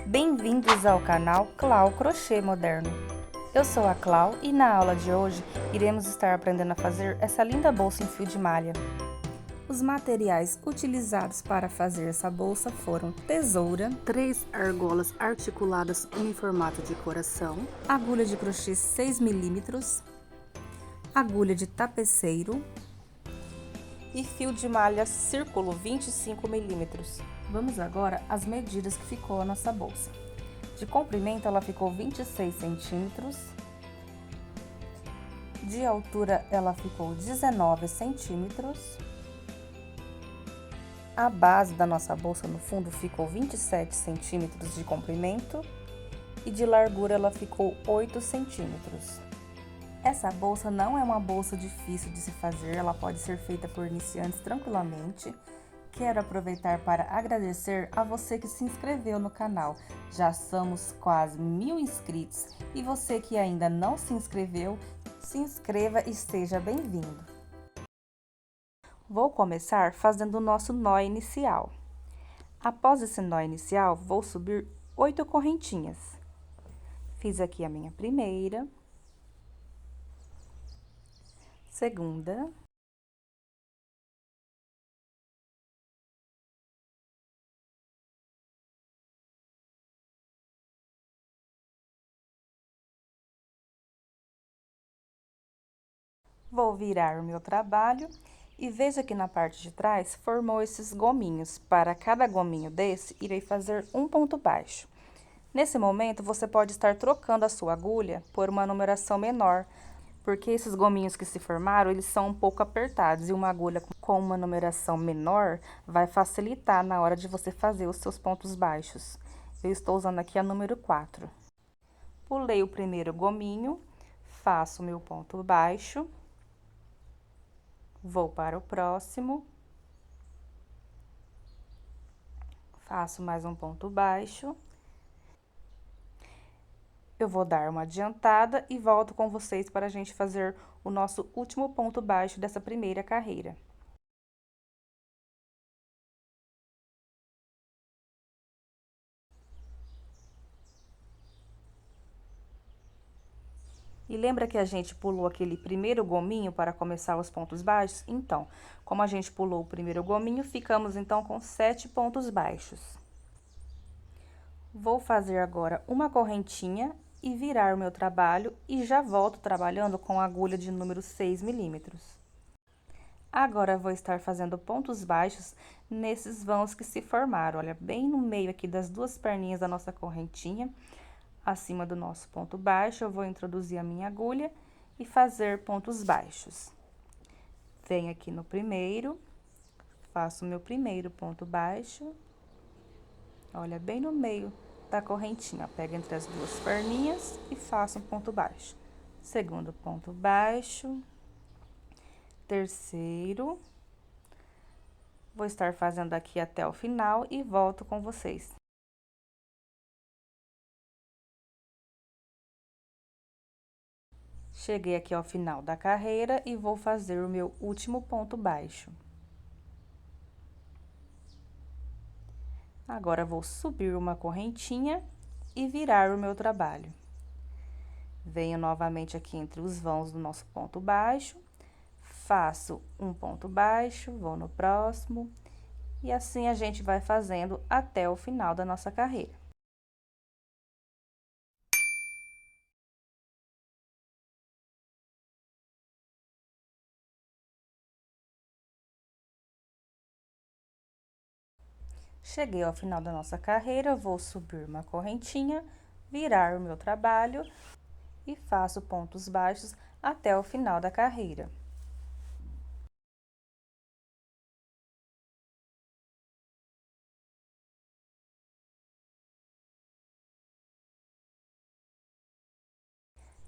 Bem-vindos ao canal Clau Crochê Moderno. Eu sou a Clau e na aula de hoje iremos estar aprendendo a fazer essa linda bolsa em fio de malha. Os materiais utilizados para fazer essa bolsa foram tesoura, 3 argolas articuladas em formato de coração, agulha de crochê 6 mm, agulha de tapeceiro e fio de malha círculo 25 mm. Vamos agora às medidas que ficou a nossa bolsa. De comprimento ela ficou 26 centímetros, de altura ela ficou 19 centímetros, a base da nossa bolsa no fundo ficou 27 centímetros de comprimento e de largura ela ficou 8 centímetros. Essa bolsa não é uma bolsa difícil de se fazer, ela pode ser feita por iniciantes tranquilamente. Quero aproveitar para agradecer a você que se inscreveu no canal. Já somos quase 1000 inscritos e você que ainda não se inscreveu, se inscreva e seja bem-vindo. Vou começar fazendo o nosso nó inicial. Após esse nó inicial, vou subir 8 correntinhas. Fiz aqui a minha primeira, segunda, vou virar o meu trabalho e veja que na parte de trás formou esses gominhos. Para cada gominho desse, irei fazer um ponto baixo. Nesse momento, você pode estar trocando a sua agulha por uma numeração menor, porque esses gominhos que se formaram, eles são um pouco apertados e uma agulha com uma numeração menor vai facilitar na hora de você fazer os seus pontos baixos. Eu estou usando aqui a número 4. Pulei o primeiro gominho, faço o meu ponto baixo, vou para o próximo, faço mais um ponto baixo. Eu vou dar uma adiantada e volto com vocês para a gente fazer o nosso último ponto baixo dessa primeira carreira. E lembra que a gente pulou aquele primeiro gominho para começar os pontos baixos? Então, como a gente pulou o primeiro gominho, ficamos então com 7 pontos baixos. Vou fazer agora uma correntinha e virar o meu trabalho e já volto trabalhando com a agulha de número 6 milímetros. Agora, vou estar fazendo pontos baixos nesses vãos que se formaram, olha, bem no meio aqui das duas perninhas da nossa correntinha, acima do nosso ponto baixo, eu vou introduzir a minha agulha e fazer pontos baixos. Venho aqui no primeiro, faço o meu primeiro ponto baixo, olha, bem no meio da correntinha, pego entre as duas perninhas e faço um ponto baixo. Segundo ponto baixo, terceiro, vou estar fazendo aqui até o final e volto com vocês. Cheguei aqui ao final da carreira e vou fazer o meu último ponto baixo. Agora, vou subir uma correntinha e virar o meu trabalho. Venho novamente aqui entre os vãos do nosso ponto baixo, faço um ponto baixo, vou no próximo, e assim a gente vai fazendo até o final da nossa carreira. Cheguei ao final da nossa carreira, vou subir uma correntinha, virar o meu trabalho e faço pontos baixos até o final da carreira.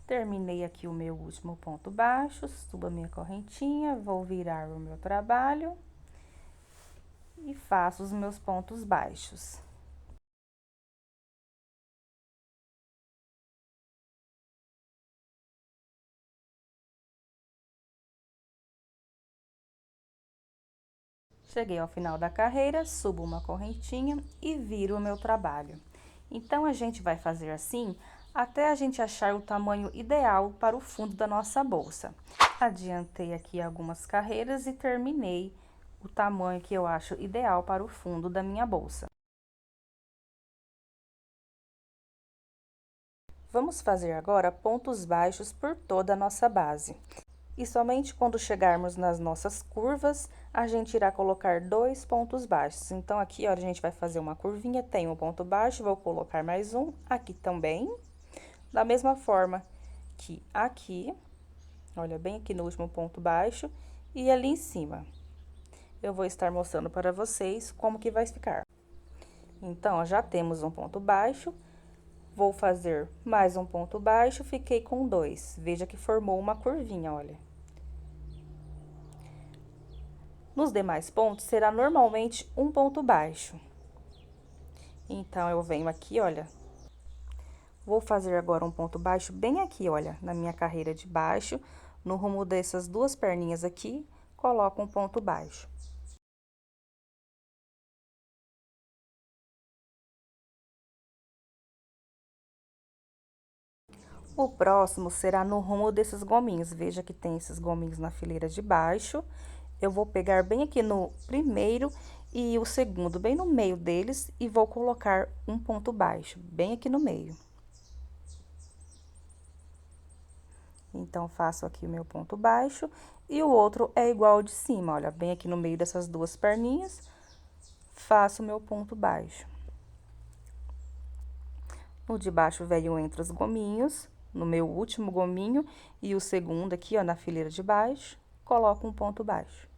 Terminei aqui o meu último ponto baixo, subo a minha correntinha, vou virar o meu trabalho e faço os meus pontos baixos. Cheguei ao final da carreira, subo uma correntinha e viro o meu trabalho. Então, a gente vai fazer assim até a gente achar o tamanho ideal para o fundo da nossa bolsa. Adiantei aqui algumas carreiras e terminei o tamanho que eu acho ideal para o fundo da minha bolsa. Vamos fazer agora pontos baixos por toda a nossa base. E somente quando chegarmos nas nossas curvas, a gente irá colocar 2 pontos baixos. Então, aqui, ó, a gente vai fazer uma curvinha, tem um ponto baixo, vou colocar mais um, aqui também. Da mesma forma que aqui, olha, bem aqui no último ponto baixo, e ali em cima. Eu vou estar mostrando para vocês como que vai ficar. Então, ó, já temos um ponto baixo, vou fazer mais um ponto baixo, fiquei com 2. Veja que formou uma curvinha, olha. Nos demais pontos, será normalmente um ponto baixo. Então, eu venho aqui, olha. Vou fazer agora um ponto baixo bem aqui, olha, na minha carreira de baixo. No rumo dessas duas perninhas aqui, coloco um ponto baixo. O próximo será no rumo desses gominhos. Veja que tem esses gominhos na fileira de baixo. Eu vou pegar bem aqui no primeiro e o segundo, bem no meio deles, e vou colocar um ponto baixo, bem aqui no meio. Então, faço aqui o meu ponto baixo e o outro é igual ao de cima, olha, bem aqui no meio dessas duas perninhas, faço o meu ponto baixo. No de baixo, venho entre os gominhos, no meu último gominho e o segundo aqui, ó, na fileira de baixo, coloco um ponto baixo.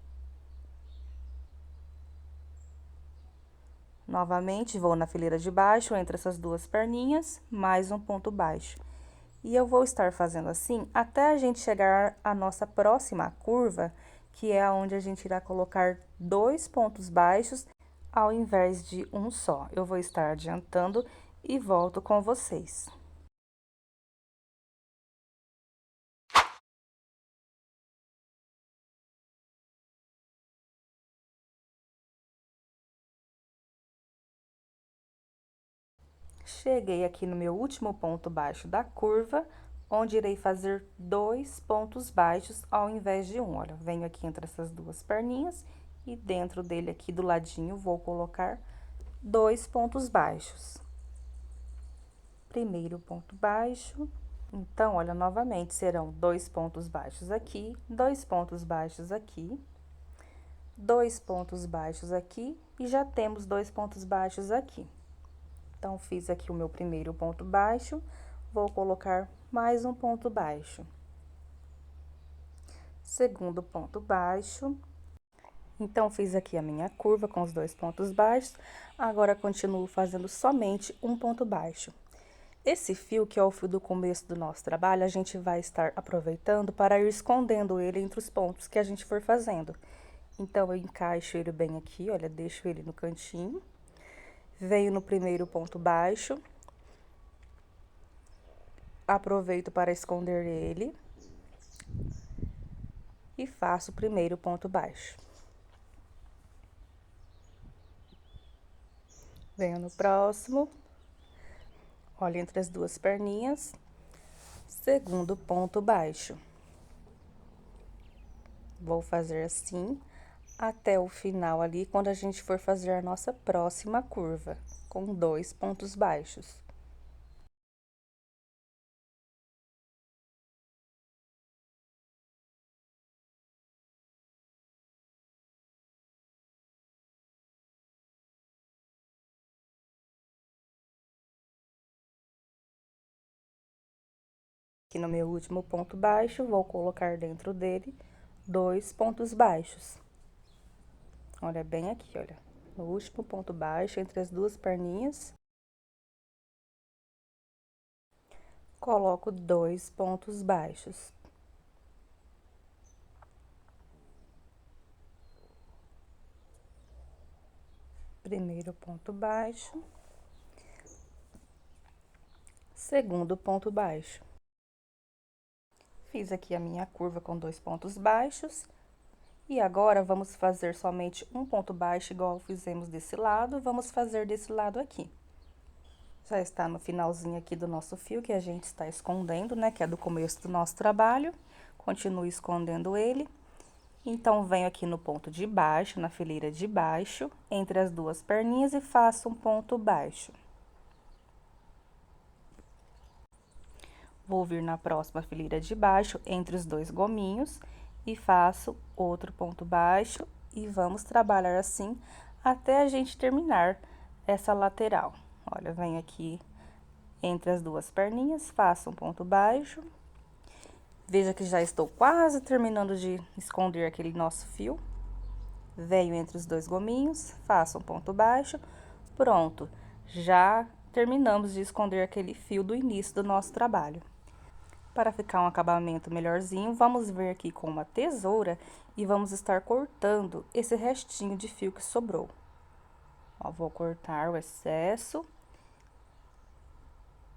Novamente, vou na fileira de baixo, entre essas duas perninhas, mais um ponto baixo. E eu vou estar fazendo assim até a gente chegar à nossa próxima curva, que é onde a gente irá colocar 2 pontos baixos ao invés de um só. Eu vou estar adiantando e volto com vocês. Cheguei aqui no meu último ponto baixo da curva, onde irei fazer 2 pontos baixos ao invés de um. Olha, venho aqui entre essas duas perninhas e dentro dele aqui do ladinho vou colocar 2 pontos baixos. Primeiro ponto baixo. Então, olha, novamente serão 2 pontos baixos aqui, 2 pontos baixos aqui, 2 pontos baixos aqui e já temos 2 pontos baixos aqui. Então, fiz aqui o meu primeiro ponto baixo, vou colocar mais um ponto baixo. Segundo ponto baixo. Então, fiz aqui a minha curva com os 2 pontos baixos, agora continuo fazendo somente um ponto baixo. Esse fio, que é o fio do começo do nosso trabalho, a gente vai estar aproveitando para ir escondendo ele entre os pontos que a gente for fazendo. Então, eu encaixo ele bem aqui, olha, deixo ele no cantinho. Venho no primeiro ponto baixo. Aproveito para esconder ele. E faço o primeiro ponto baixo. Venho no próximo. Olha, entre as duas perninhas. Segundo ponto baixo. Vou fazer assim até o final ali, quando a gente for fazer a nossa próxima curva, com 2 pontos baixos. Aqui no meu último ponto baixo, vou colocar dentro dele 2 pontos baixos. Olha, bem aqui, olha, no último ponto baixo, entre as duas perninhas. Coloco 2 pontos baixos. Primeiro ponto baixo. Segundo ponto baixo. Fiz aqui a minha curva com 2 pontos baixos. E agora, vamos fazer somente um ponto baixo, igual fizemos desse lado, vamos fazer desse lado aqui. Já está no finalzinho aqui do nosso fio que a gente está escondendo, né? Que é do começo do nosso trabalho. Continuo escondendo ele. Então, venho aqui no ponto de baixo, na fileira de baixo, entre as duas perninhas e faço um ponto baixo. Vou vir na próxima fileira de baixo, entre os dois gominhos, e faço outro ponto baixo, e vamos trabalhar assim até a gente terminar essa lateral. Olha, venho aqui entre as duas perninhas, faço um ponto baixo. Veja que já estou quase terminando de esconder aquele nosso fio. Venho entre os dois gominhos, faço um ponto baixo, pronto. Já terminamos de esconder aquele fio do início do nosso trabalho. Para ficar um acabamento melhorzinho, vamos vir aqui com uma tesoura e vamos estar cortando esse restinho de fio que sobrou. Ó, vou cortar o excesso.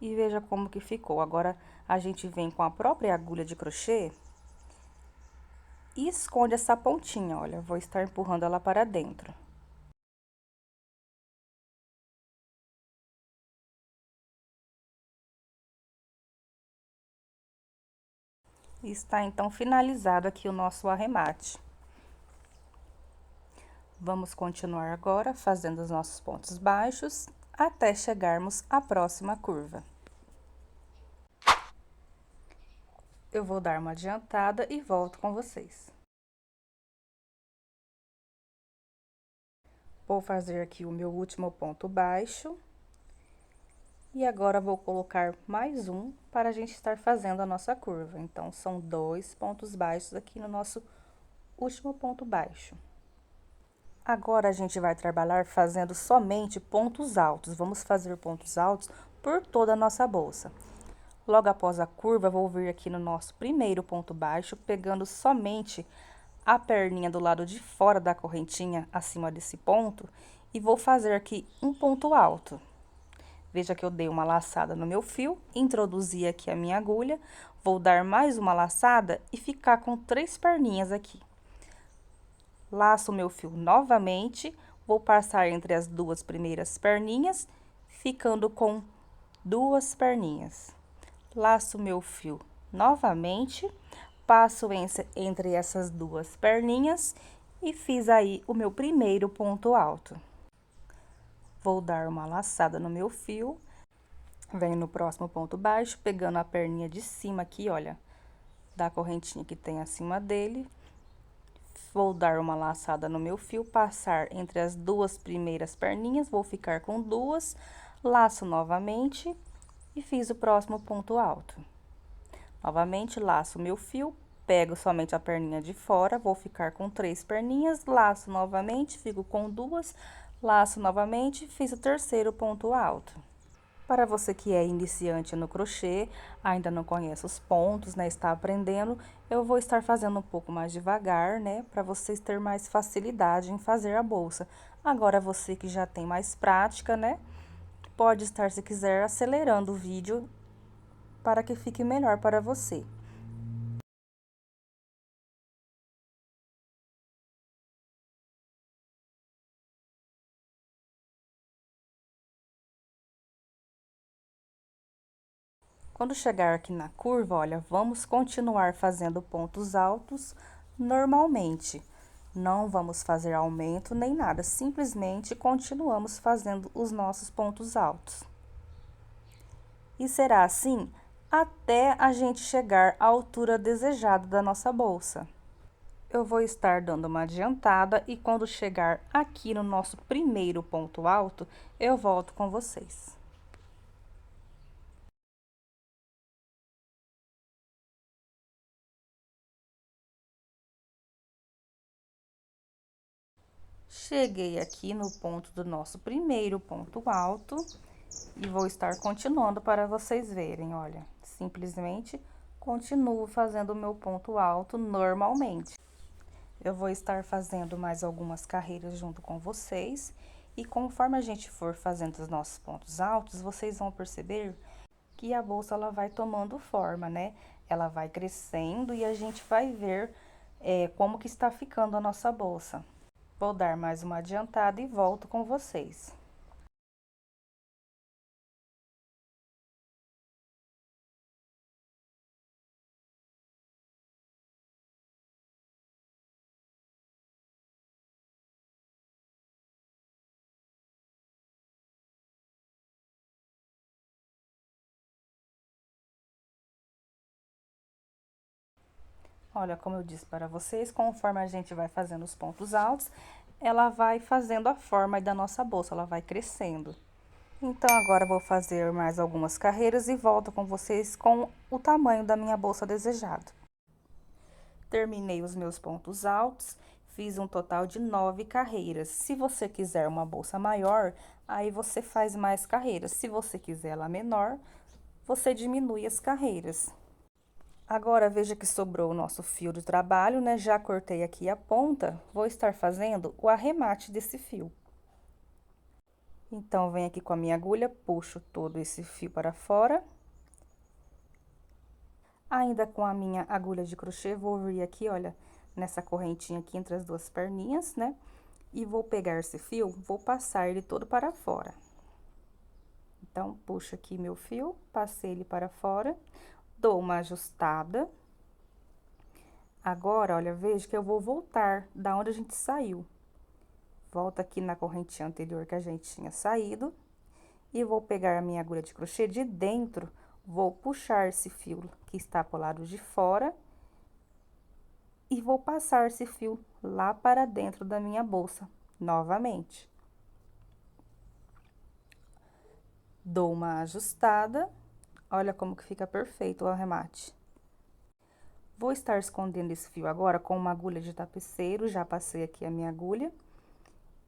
E veja como que ficou. Agora, a gente vem com a própria agulha de crochê e esconde essa pontinha, olha. Vou estar empurrando ela para dentro. E está, então, finalizado aqui o nosso arremate. Vamos continuar agora fazendo os nossos pontos baixos até chegarmos à próxima curva. Eu vou dar uma adiantada e volto com vocês. Vou fazer aqui o meu último ponto baixo. E agora, vou colocar mais um para a gente estar fazendo a nossa curva. Então, são 2 pontos baixos aqui no nosso último ponto baixo. Agora, a gente vai trabalhar fazendo somente pontos altos. Vamos fazer pontos altos por toda a nossa bolsa. Logo após a curva, vou vir aqui no nosso primeiro ponto baixo, pegando somente a perninha do lado de fora da correntinha, acima desse ponto, e vou fazer aqui um ponto alto. Veja que eu dei uma laçada no meu fio, introduzi aqui a minha agulha, vou dar mais uma laçada e ficar com 3 perninhas aqui. Laço o meu fio novamente, vou passar entre as duas primeiras perninhas, ficando com 2 perninhas. Laço o meu fio novamente, passo entre essas 2 perninhas e fiz aí o meu primeiro ponto alto. Vou dar uma laçada no meu fio, venho no próximo ponto baixo, pegando a perninha de cima aqui, olha, da correntinha que tem acima dele. Vou dar uma laçada no meu fio, passar entre as 2 primeiras perninhas, vou ficar com 2, laço novamente e fiz o próximo ponto alto. Novamente, laço o meu fio, pego somente a perninha de fora, vou ficar com 3 perninhas, laço novamente, fico com 2, laço novamente, fiz o terceiro ponto alto. Para você que é iniciante no crochê, ainda não conhece os pontos, né, está aprendendo, eu vou estar fazendo um pouco mais devagar, né, para vocês terem mais facilidade em fazer a bolsa. Agora, você que já tem mais prática, né, pode estar, se quiser, acelerando o vídeo para que fique melhor para você. Quando chegar aqui na curva, olha, vamos continuar fazendo pontos altos normalmente. Não vamos fazer aumento nem nada, simplesmente continuamos fazendo os nossos pontos altos. E será assim até a gente chegar à altura desejada da nossa bolsa. Eu vou estar dando uma adiantada e quando chegar aqui no nosso primeiro ponto alto, eu volto com vocês. Cheguei aqui no ponto do nosso primeiro ponto alto e vou estar continuando para vocês verem, olha. Simplesmente continuo fazendo o meu ponto alto normalmente. Eu vou estar fazendo mais algumas carreiras junto com vocês e conforme a gente for fazendo os nossos pontos altos, vocês vão perceber que a bolsa ela vai tomando forma, né? Ela vai crescendo e a gente vai ver como que está ficando a nossa bolsa. Vou dar mais uma adiantada e volto com vocês. Olha, como eu disse para vocês, conforme a gente vai fazendo os pontos altos, ela vai fazendo a forma da nossa bolsa, ela vai crescendo. Então, agora eu vou fazer mais algumas carreiras e volto com vocês com o tamanho da minha bolsa desejado. Terminei os meus pontos altos, fiz um total de 9 carreiras. Se você quiser uma bolsa maior, aí você faz mais carreiras. Se você quiser ela menor, você diminui as carreiras. Agora, veja que sobrou o nosso fio de trabalho, né? Já cortei aqui a ponta, vou estar fazendo o arremate desse fio. Então, venho aqui com a minha agulha, puxo todo esse fio para fora. Ainda com a minha agulha de crochê, vou vir aqui, olha, nessa correntinha aqui entre as duas perninhas, né? E vou pegar esse fio, vou passar ele todo para fora. Então, puxo aqui meu fio, passei ele para fora, dou uma ajustada. Agora, olha, veja que eu vou voltar da onde a gente saiu. Volto aqui na correntinha anterior que a gente tinha saído. E vou pegar a minha agulha de crochê de dentro, vou puxar esse fio que está pro lado de fora. E vou passar esse fio lá para dentro da minha bolsa, novamente. Dou uma ajustada, olha como que fica perfeito o arremate. Vou estar escondendo esse fio agora com uma agulha de tapeceiro, já passei aqui a minha agulha.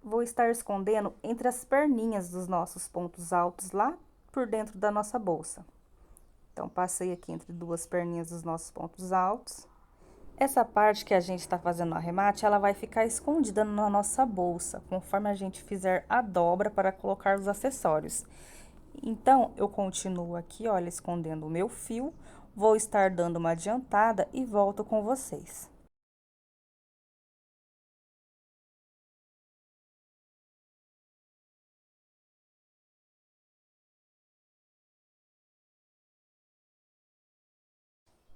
Vou estar escondendo entre as perninhas dos nossos pontos altos lá por dentro da nossa bolsa. Então, passei aqui entre duas perninhas dos nossos pontos altos. Essa parte que a gente está fazendo o arremate, ela vai ficar escondida na nossa bolsa, conforme a gente fizer a dobra para colocar os acessórios. Então, eu continuo aqui, olha, escondendo o meu fio, vou estar dando uma adiantada e volto com vocês.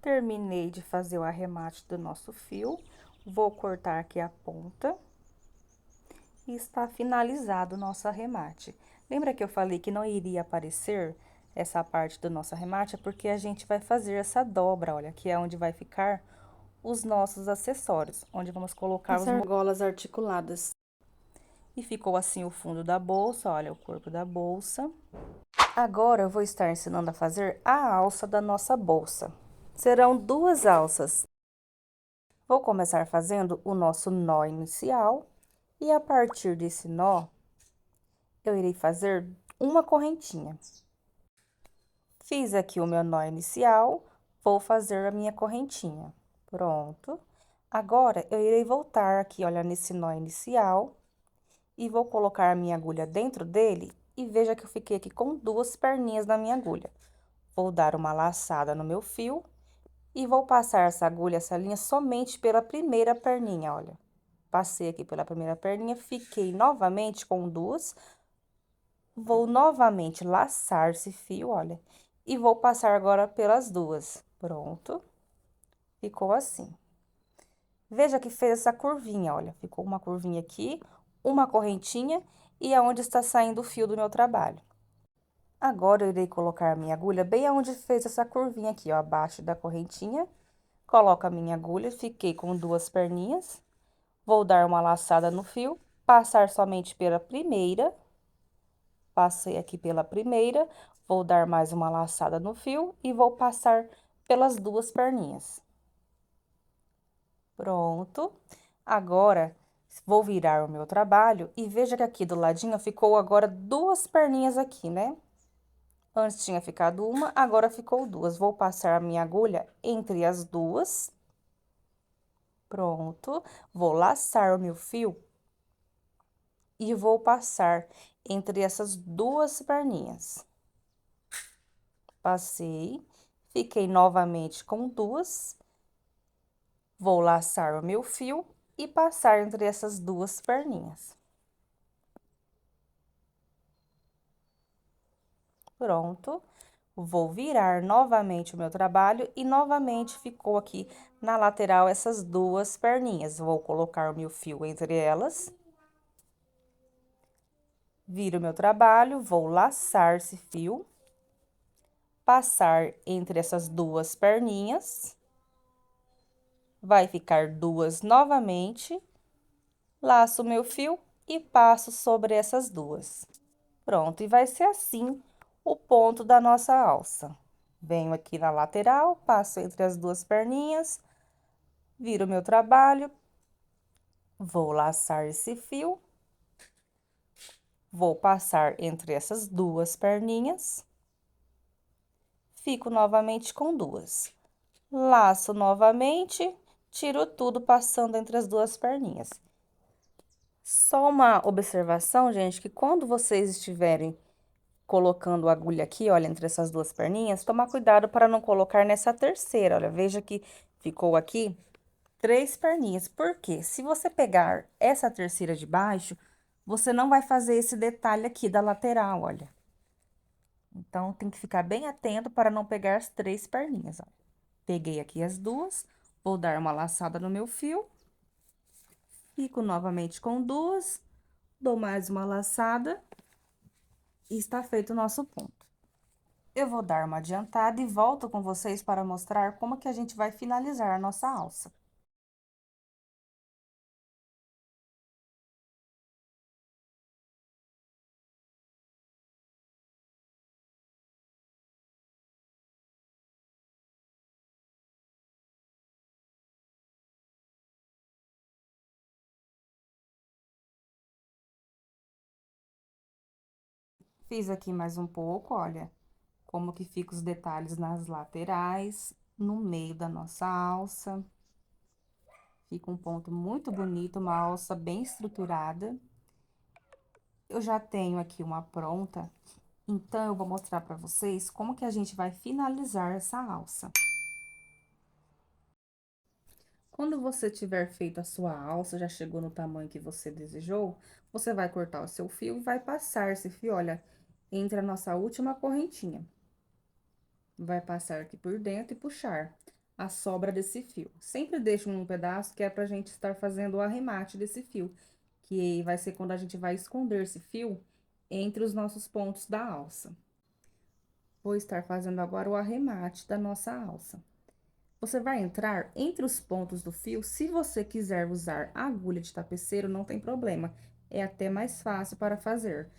Terminei de fazer o arremate do nosso fio, vou cortar aqui a ponta. E está finalizado o nosso arremate. Lembra que eu falei que não iria aparecer essa parte do nosso arremate? É porque a gente vai fazer essa dobra, olha, que é onde vai ficar os nossos acessórios, onde vamos colocar as argolas articuladas. E ficou assim o fundo da bolsa, olha, o corpo da bolsa. Agora, eu vou estar ensinando a fazer a alça da nossa bolsa. Serão duas alças. Vou começar fazendo o nosso nó inicial. E a partir desse nó, eu irei fazer uma correntinha. Fiz aqui o meu nó inicial, vou fazer a minha correntinha. Pronto. Agora, eu irei voltar aqui, olha, nesse nó inicial, e vou colocar a minha agulha dentro dele, e veja que eu fiquei aqui com duas perninhas na minha agulha. Vou dar uma laçada no meu fio, e vou passar essa agulha, essa linha, somente pela primeira perninha, olha. Passei aqui pela primeira perninha, fiquei novamente com duas. Vou novamente laçar esse fio, olha, e vou passar agora pelas duas. Pronto. Ficou assim. Veja que fez essa curvinha, olha, ficou uma curvinha aqui, uma correntinha e aonde está saindo o fio do meu trabalho. Agora, eu irei colocar a minha agulha bem aonde fez essa curvinha aqui, ó, abaixo da correntinha. Coloco a minha agulha, fiquei com duas perninhas. Vou dar uma laçada no fio, passar somente pela primeira. Passei aqui pela primeira, vou dar mais uma laçada no fio e vou passar pelas duas perninhas. Pronto. Agora, vou virar o meu trabalho e veja que aqui do ladinho ficou agora duas perninhas aqui, né? Antes tinha ficado uma, agora ficou duas. Vou passar a minha agulha entre as duas. Pronto. Vou laçar o meu fio e vou passar entre essas duas perninhas. Passei, fiquei novamente com duas. Vou laçar o meu fio e passar entre essas duas perninhas. Pronto. Vou virar novamente o meu trabalho e novamente ficou aqui na lateral essas duas perninhas. Vou colocar o meu fio entre elas. Viro o meu trabalho, vou laçar esse fio. Passar entre essas duas perninhas. vai ficar duas novamente, laço meu fio e passo sobre essas duas. Pronto, e vai ser assim o ponto da nossa alça. Venho aqui na lateral, passo entre as duas perninhas, viro meu trabalho, vou laçar esse fio, vou passar entre essas duas perninhas, fico novamente com duas. Laço novamente, tiro tudo passando entre as duas perninhas. Só uma observação, gente, que quando vocês estiverem colocando a agulha aqui, olha, entre essas duas perninhas, tomar cuidado para não colocar nessa terceira, olha, veja que ficou aqui 3 perninhas. Por quê? Se você pegar essa terceira de baixo, você não vai fazer esse detalhe aqui da lateral, olha. Então, tem que ficar bem atento para não pegar as 3 perninhas, ó. Peguei aqui as duas, vou dar uma laçada no meu fio, fico novamente com duas, dou mais uma laçada e está feito o nosso ponto. Eu vou dar uma adiantada e volto com vocês para mostrar como que a gente vai finalizar a nossa alça. Fiz aqui mais um pouco, olha, como que fica os detalhes nas laterais, no meio da nossa alça. Fica um ponto muito bonito, uma alça bem estruturada. Eu já tenho aqui uma pronta, então eu vou mostrar para vocês como que a gente vai finalizar essa alça. Quando você tiver feito a sua alça, já chegou no tamanho que você desejou, você vai cortar o seu fio e vai passar esse fio, olha, entre a nossa última correntinha. Vai passar aqui por dentro e puxar a sobra desse fio. Sempre deixa um pedaço que é pra gente estar fazendo o arremate desse fio, que vai ser quando a gente vai esconder esse fio entre os nossos pontos da alça. Vou estar fazendo agora o arremate da nossa alça. Você vai entrar entre os pontos do fio, se você quiser usar agulha de tapeceiro, não tem problema, é até mais fácil para fazer.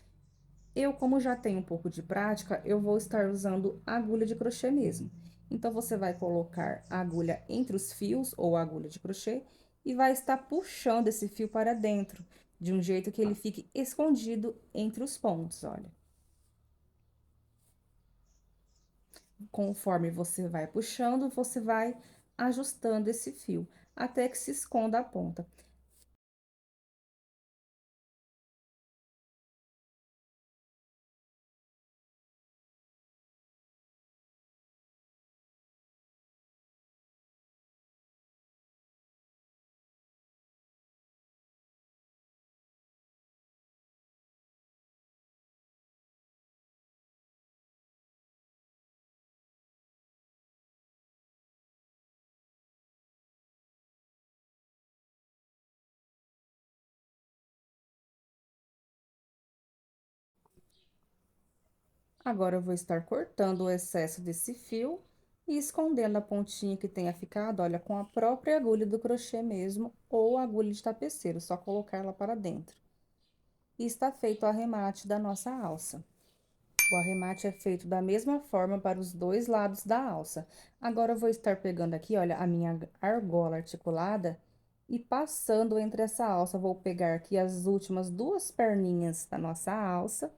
Eu, como já tenho um pouco de prática, eu vou estar usando agulha de crochê mesmo. Então, você vai colocar a agulha entre os fios, ou a agulha de crochê, e vai estar puxando esse fio para dentro, de um jeito que ele fique escondido entre os pontos, olha. Conforme você vai puxando, você vai ajustando esse fio, até que se esconda a ponta. Agora, eu vou estar cortando o excesso desse fio e escondendo a pontinha que tenha ficado, olha, com a própria agulha do crochê mesmo, ou agulha de tapeceiro, só colocar ela para dentro. E está feito o arremate da nossa alça. O arremate é feito da mesma forma para os dois lados da alça. Agora, eu vou estar pegando aqui, olha, a minha argola articulada e passando entre essa alça. Vou pegar aqui as últimas duas perninhas da nossa alça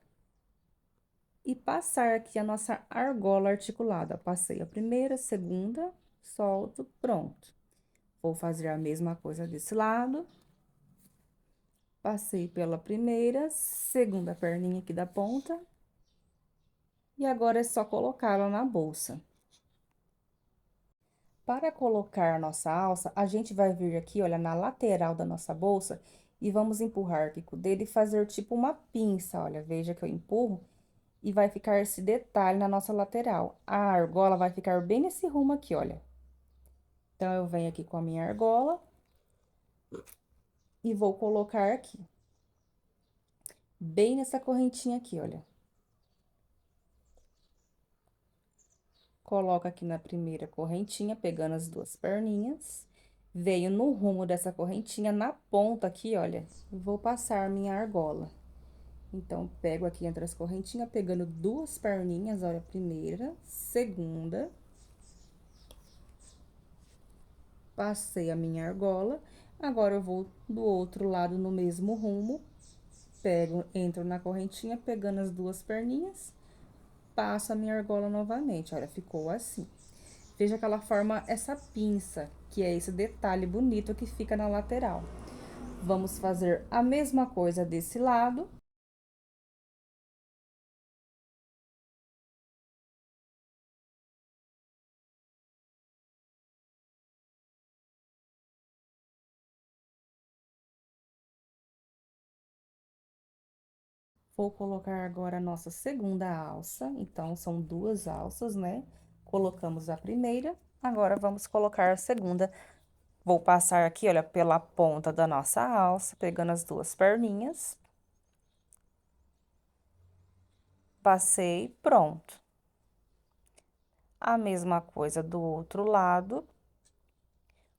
e passar aqui a nossa argola articulada. Passei a primeira, segunda, solto, pronto. Vou fazer a mesma coisa desse lado. Passei pela primeira, segunda perninha aqui da ponta. E agora é só colocá-la na bolsa. Para colocar a nossa alça, a gente vai vir aqui, olha, na lateral da nossa bolsa e vamos empurrar aqui com o dedo e fazer tipo uma pinça, olha, veja que eu empurro e vai ficar esse detalhe na nossa lateral. A argola vai ficar bem nesse rumo aqui, olha. Então, eu venho aqui com a minha argola e vou colocar aqui. Bem nessa correntinha aqui, olha. Coloco aqui na primeira correntinha, pegando as duas perninhas. Venho no rumo dessa correntinha, na ponta aqui, olha, vou passar minha argola. Então, pego aqui entre as correntinhas, pegando duas perninhas, olha, primeira, segunda. Passei a minha argola, agora eu vou do outro lado no mesmo rumo, pego, entro na correntinha, pegando as duas perninhas, passo a minha argola novamente, olha, ficou assim. Veja que ela forma essa pinça, que é esse detalhe bonito que fica na lateral. Vamos fazer a mesma coisa desse lado. Vou colocar agora a nossa segunda alça, então, são duas alças, né? Colocamos a primeira, agora vamos colocar a segunda. Vou passar aqui, olha, pela ponta da nossa alça, pegando as duas perninhas. Passei, pronto. A mesma coisa do outro lado.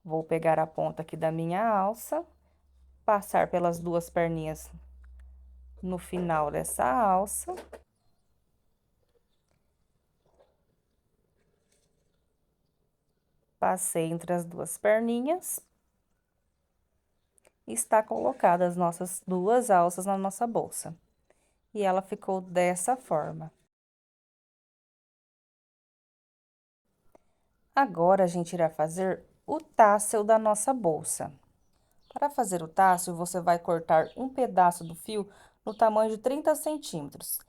Vou pegar a ponta aqui da minha alça, passar pelas duas perninhas no final dessa alça. Passei entre as duas perninhas. Está colocada as nossas duas alças na nossa bolsa. E ela ficou dessa forma. Agora, a gente irá fazer o tassel da nossa bolsa. Para fazer o tassel, você vai cortar um pedaço do fio no tamanho de 30 centímetros.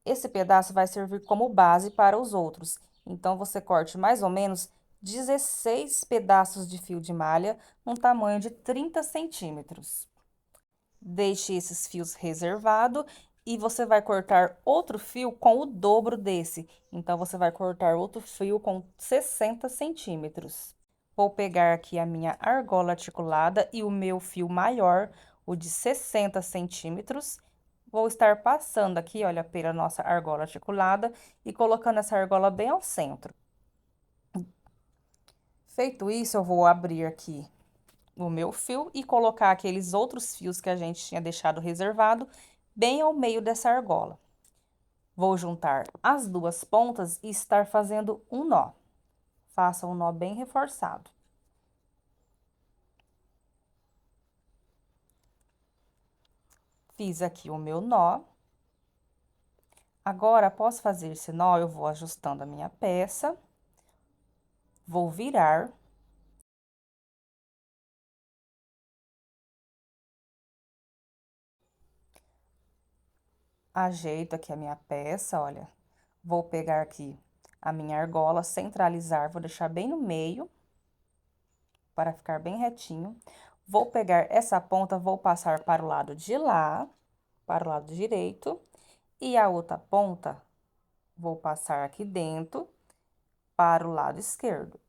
Esse pedaço vai servir como base para os outros. Então, você corte mais ou menos 16 pedaços de fio de malha no tamanho de 30 centímetros. Deixe esses fios reservados e você vai cortar outro fio com o dobro desse. Então, você vai cortar outro fio com 60 centímetros. Vou pegar aqui a minha argola articulada e o meu fio maior, o de 60 centímetros. Vou estar passando aqui, olha, pela nossa argola articulada e colocando essa argola bem ao centro. Feito isso, eu vou abrir aqui o meu fio e colocar aqueles outros fios que a gente tinha deixado reservado bem ao meio dessa argola. Vou juntar as duas pontas e estar fazendo um nó. Faça um nó bem reforçado. Fiz aqui o meu nó. Agora, após fazer esse nó, eu vou ajustando a minha peça. Vou virar. Ajeito aqui a minha peça, olha. Vou pegar aqui a minha argola, centralizar, vou deixar bem no meio, para ficar bem retinho. Vou pegar essa ponta, vou passar para o lado de lá, para o lado direito, e a outra ponta, vou passar aqui dentro, para o lado esquerdo.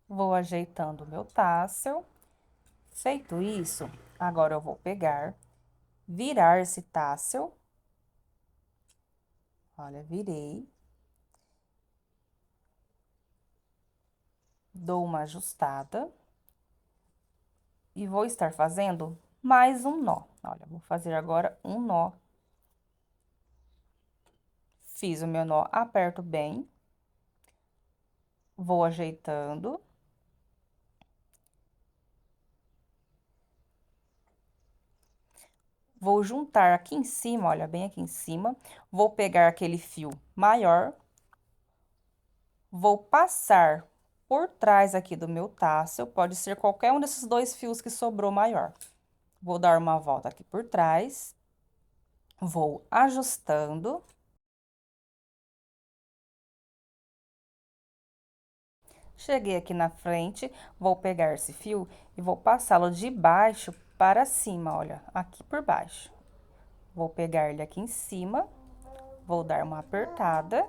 Vou ajeitando o meu tassel. Feito isso, agora eu vou pegar, virar esse tassel. Olha, virei. Dou uma ajustada. E vou estar fazendo mais um nó. Olha, vou fazer agora um nó. Fiz o meu nó, aperto bem. Vou ajeitando. Vou juntar aqui em cima, olha, bem aqui em cima. Vou pegar aquele fio maior. Vou passar por trás aqui do meu tassel. Pode ser qualquer um desses dois fios que sobrou maior. Vou dar uma volta aqui por trás. Vou ajustando. Cheguei aqui na frente, vou pegar esse fio e vou passá-lo de baixo para cima, olha, aqui por baixo. Vou pegar ele aqui em cima, vou dar uma apertada.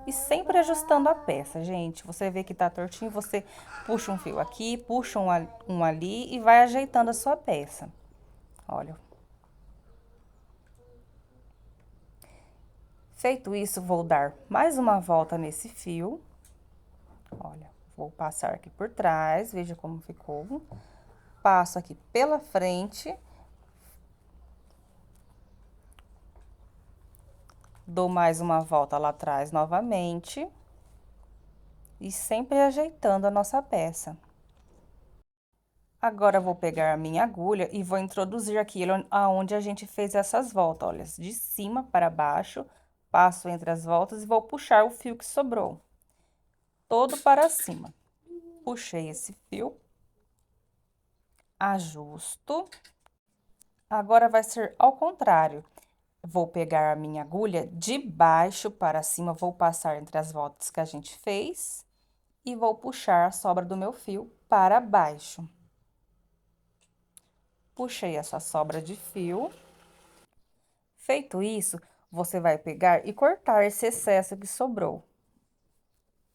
E sempre ajustando a peça, gente. Você vê que tá tortinho, você puxa um fio aqui, puxa um ali e vai ajeitando a sua peça. Olha, Feito isso, vou dar mais uma volta nesse fio. Olha, vou passar aqui por trás, veja como ficou. Passo aqui pela frente. Dou mais uma volta lá atrás novamente. E sempre ajeitando a nossa peça. Agora, vou pegar a minha agulha e vou introduzir aqui aonde a gente fez essas voltas, olha, de cima para baixo. Passo entre as voltas e vou puxar o fio que sobrou. Todo para cima. Puxei esse fio. Ajusto. Agora, vai ser ao contrário. Vou pegar a minha agulha de baixo para cima, vou passar entre as voltas que a gente fez. E vou puxar a sobra do meu fio para baixo. Puxei essa sobra de fio. Feito isso, você vai pegar e cortar esse excesso que sobrou.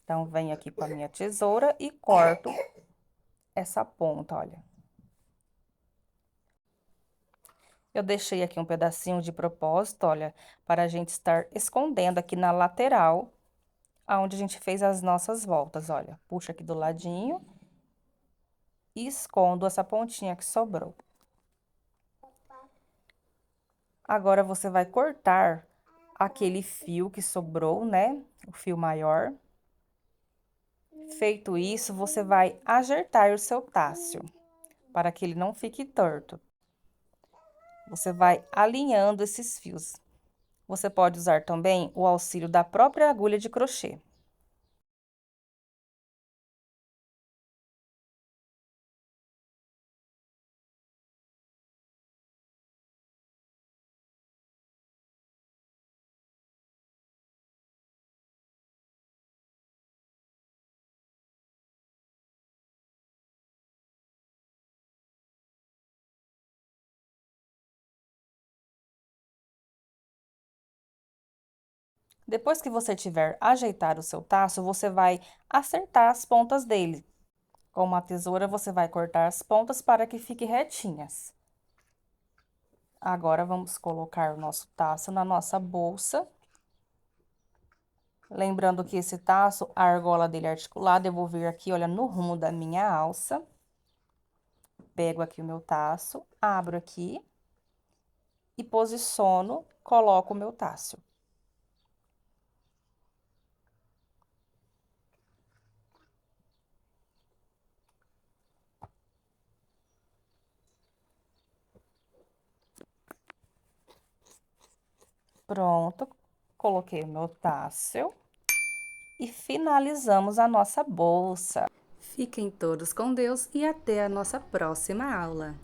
Então, venho aqui com a minha tesoura e corto essa ponta, olha. Eu deixei aqui um pedacinho de propósito, olha, para a gente estar escondendo aqui na lateral, aonde a gente fez as nossas voltas, olha. Puxa aqui do ladinho e escondo essa pontinha que sobrou. Agora, você vai cortar aquele fio que sobrou, né? O fio maior. Feito isso, você vai acertar o seu tássio, para que ele não fique torto. Você vai alinhando esses fios. Você pode usar também o auxílio da própria agulha de crochê. Depois que você tiver ajeitado o seu tacho, você vai acertar as pontas dele. Com uma tesoura, você vai cortar as pontas para que fiquem retinhas. Agora, vamos colocar o nosso tacho na nossa bolsa. Lembrando que esse tacho, a argola dele é articulada, eu vou vir aqui, olha, no rumo da minha alça. Pego aqui o meu tacho, abro aqui e posiciono, coloco o meu tacho. Pronto, coloquei o meu tassel e finalizamos a nossa bolsa. Fiquem todos com Deus e até a nossa próxima aula.